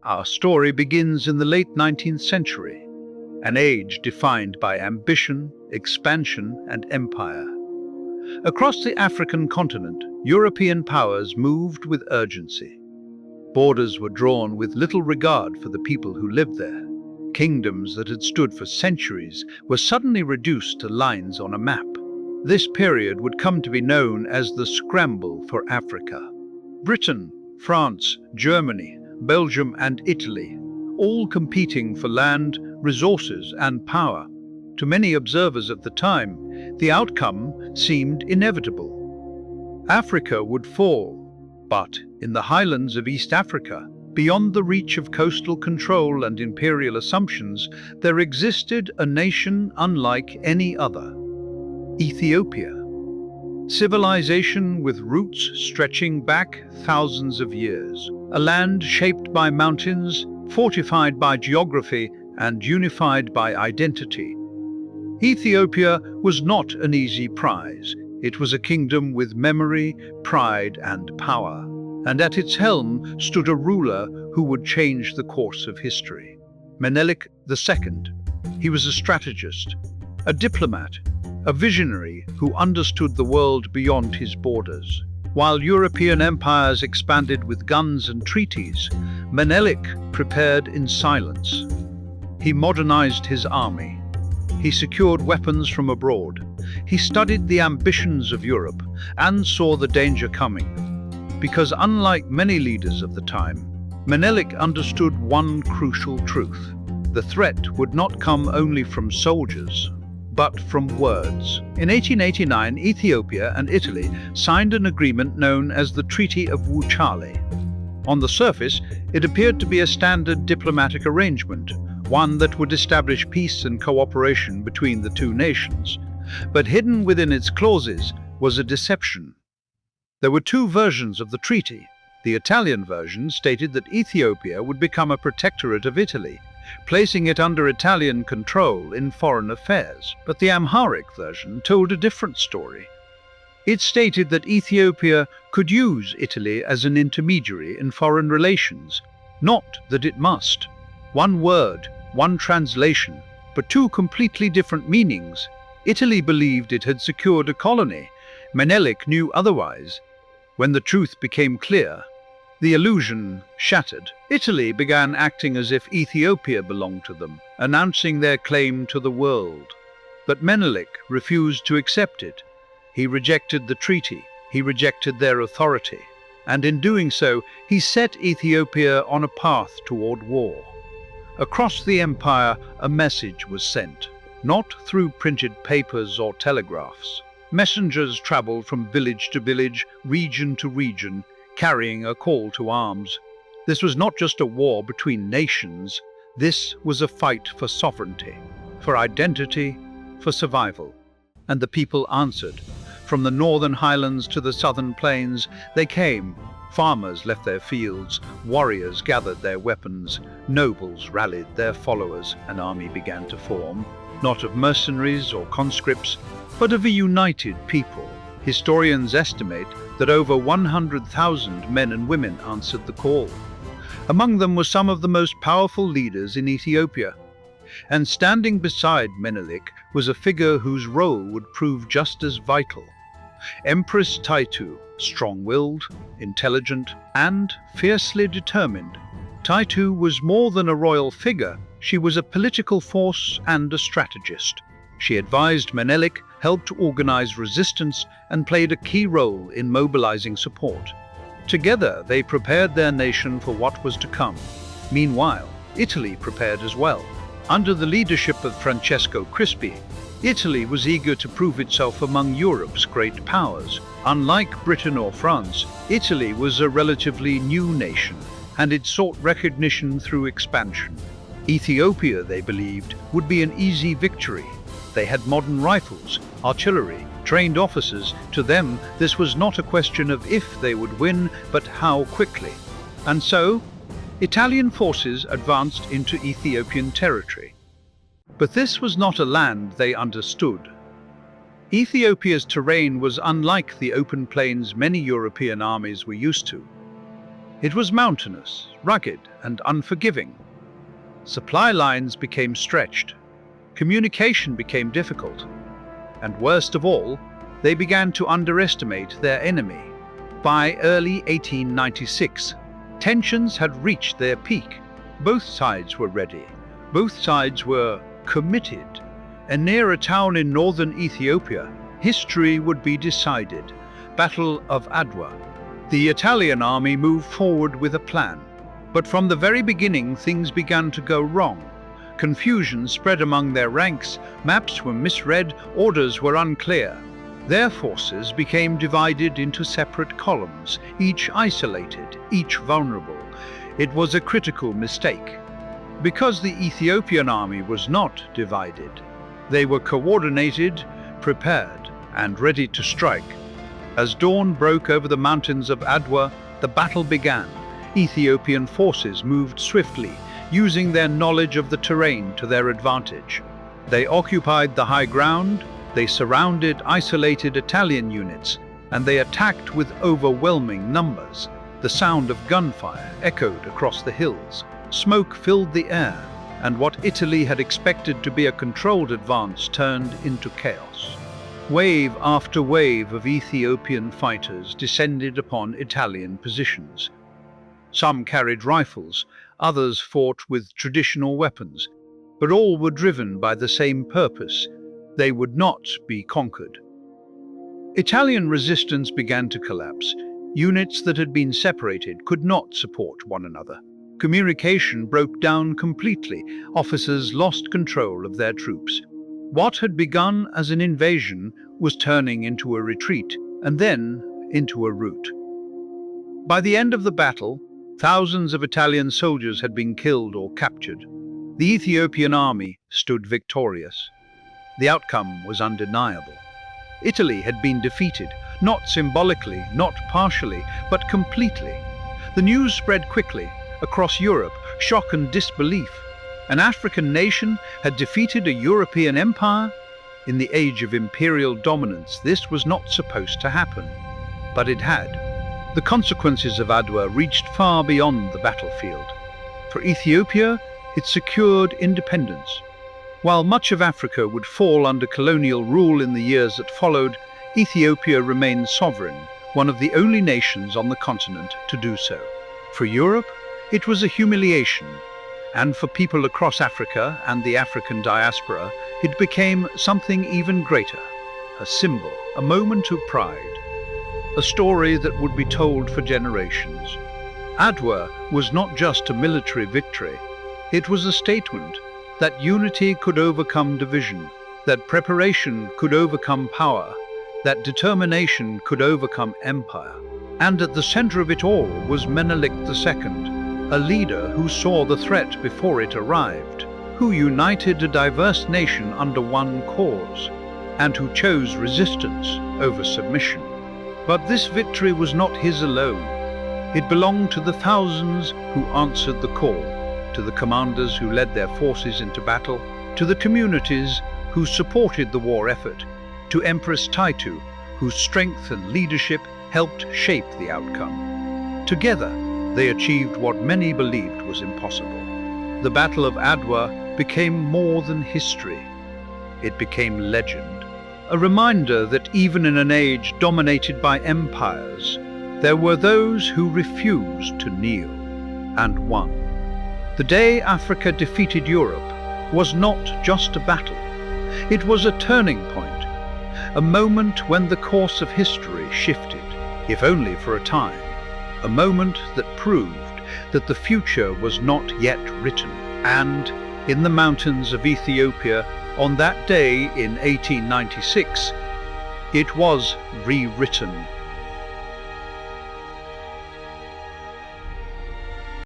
Our story begins in the late 19th century, an age defined by ambition, expansion, and empire. Across the African continent, European powers moved with urgency. Borders were drawn with little regard for the people who lived there. Kingdoms that had stood for centuries were suddenly reduced to lines on a map. This period would come to be known as the Scramble for Africa. Britain, France, Germany, Belgium, and Italy, all competing for land, resources, and power. To many observers at the time, the outcome seemed inevitable. Africa would fall, but in the highlands of East Africa, beyond the reach of coastal control and imperial assumptions, there existed a nation unlike any other: Ethiopia. Civilization with roots stretching back thousands of years, a land shaped by mountains, fortified by geography, and unified by identity. Ethiopia was not an easy prize. It was a kingdom with memory, pride, and power. And at its helm stood a ruler who would change the course of history. Menelik II. He was a strategist, a diplomat, a visionary who understood the world beyond his borders. While European empires expanded with guns and treaties, Menelik prepared in silence. He modernized his army. He secured weapons from abroad. He studied the ambitions of Europe and saw the danger coming. Because unlike many leaders of the time, Menelik understood one crucial truth: the threat would not come only from soldiers, but from words. In 1889, Ethiopia and Italy signed an agreement known as the Treaty of Wuchale. On the surface, it appeared to be a standard diplomatic arrangement, one that would establish peace and cooperation between the two nations. But hidden within its clauses was a deception. There were two versions of the treaty. The Italian version stated that Ethiopia would become a protectorate of Italy, placing it under Italian control in foreign affairs. But the Amharic version told a different story. It stated that Ethiopia could use Italy as an intermediary in foreign relations, not that it must. One word, one translation, but two completely different meanings. Italy believed it had secured a colony. Menelik knew otherwise. When the truth became clear, the illusion shattered. Italy began acting as if Ethiopia belonged to them, announcing their claim to the world. But Menelik refused to accept it. He rejected the treaty. He rejected their authority. And in doing so, he set Ethiopia on a path toward war. Across the empire, a message was sent, not through printed papers or telegraphs. Messengers traveled from village to village, region to region, carrying a call to arms. This was not just a war between nations. This was a fight for sovereignty, for identity, for survival. And the people answered. From the northern highlands to the southern plains, they came. Farmers left their fields, warriors gathered their weapons, nobles rallied their followers. An army began to form, not of mercenaries or conscripts, but of a united people. Historians estimate that over 100,000 men and women answered the call. Among them were some of the most powerful leaders in Ethiopia. And standing beside Menelik was a figure whose role would prove just as vital. Empress Taitu, strong-willed, intelligent, and fiercely determined. Taitu was more than a royal figure. She was a political force and a strategist. She advised Menelik, helped organize resistance, and played a key role in mobilizing support. Together, they prepared their nation for what was to come. Meanwhile, Italy prepared as well. Under the leadership of Francesco Crispi, Italy was eager to prove itself among Europe's great powers. Unlike Britain or France, Italy was a relatively new nation, and it sought recognition through expansion. Ethiopia, they believed, would be an easy victory. They had modern rifles, artillery, trained officers. To them, this was not a question of if they would win, but how quickly. And so, Italian forces advanced into Ethiopian territory. But this was not a land they understood. Ethiopia's terrain was unlike the open plains many European armies were used to. It was mountainous, rugged, and unforgiving. Supply lines became stretched, communication became difficult, and worst of all, they began to underestimate their enemy. By early 1896, tensions had reached their peak. Both sides were ready. Both sides were committed. And near a town in northern Ethiopia, history would be decided. Battle of Adwa. The Italian army moved forward with a plan. But from the very beginning, things began to go wrong. Confusion spread among their ranks, maps were misread, orders were unclear. Their forces became divided into separate columns, each isolated, each vulnerable. It was a critical mistake. Because the Ethiopian army was not divided, they were coordinated, prepared, and ready to strike. As dawn broke over the mountains of Adwa, the battle began. Ethiopian forces moved swiftly, using their knowledge of the terrain to their advantage. They occupied the high ground, they surrounded isolated Italian units, and they attacked with overwhelming numbers. The sound of gunfire echoed across the hills. Smoke filled the air, and what Italy had expected to be a controlled advance turned into chaos. Wave after wave of Ethiopian fighters descended upon Italian positions. Some carried rifles, others fought with traditional weapons, but all were driven by the same purpose: they would not be conquered. Italian resistance began to collapse. Units that had been separated could not support one another. Communication broke down completely. Officers lost control of their troops. What had begun as an invasion was turning into a retreat, and then into a rout. By the end of the battle, thousands of Italian soldiers had been killed or captured. The Ethiopian army stood victorious. The outcome was undeniable. Italy had been defeated, not symbolically, not partially, but completely. The news spread quickly across Europe, shock and disbelief. An African nation had defeated a European empire? In the age of imperial dominance, this was not supposed to happen. But it had. The consequences of Adwa reached far beyond the battlefield. For Ethiopia, it secured independence. While much of Africa would fall under colonial rule in the years that followed, Ethiopia remained sovereign, one of the only nations on the continent to do so. For Europe, it was a humiliation, and for people across Africa and the African diaspora, it became something even greater, a symbol, a moment of pride. A story that would be told for generations. Adwa was not just a military victory. It was a statement that unity could overcome division, that preparation could overcome power, that determination could overcome empire. And at the center of it all was Menelik II, a leader who saw the threat before it arrived, who united a diverse nation under one cause, and who chose resistance over submission. But this victory was not his alone. It belonged to the thousands who answered the call, to the commanders who led their forces into battle, to the communities who supported the war effort, to Empress Taitu, whose strength and leadership helped shape the outcome. Together, they achieved what many believed was impossible. The Battle of Adwa became more than history. It became legend. A reminder that even in an age dominated by empires, there were those who refused to kneel and won. The day Africa defeated Europe was not just a battle. It was a turning point, a moment when the course of history shifted, if only for a time, a moment that proved that the future was not yet written. And in the mountains of Ethiopia, on that day in 1896, it was rewritten.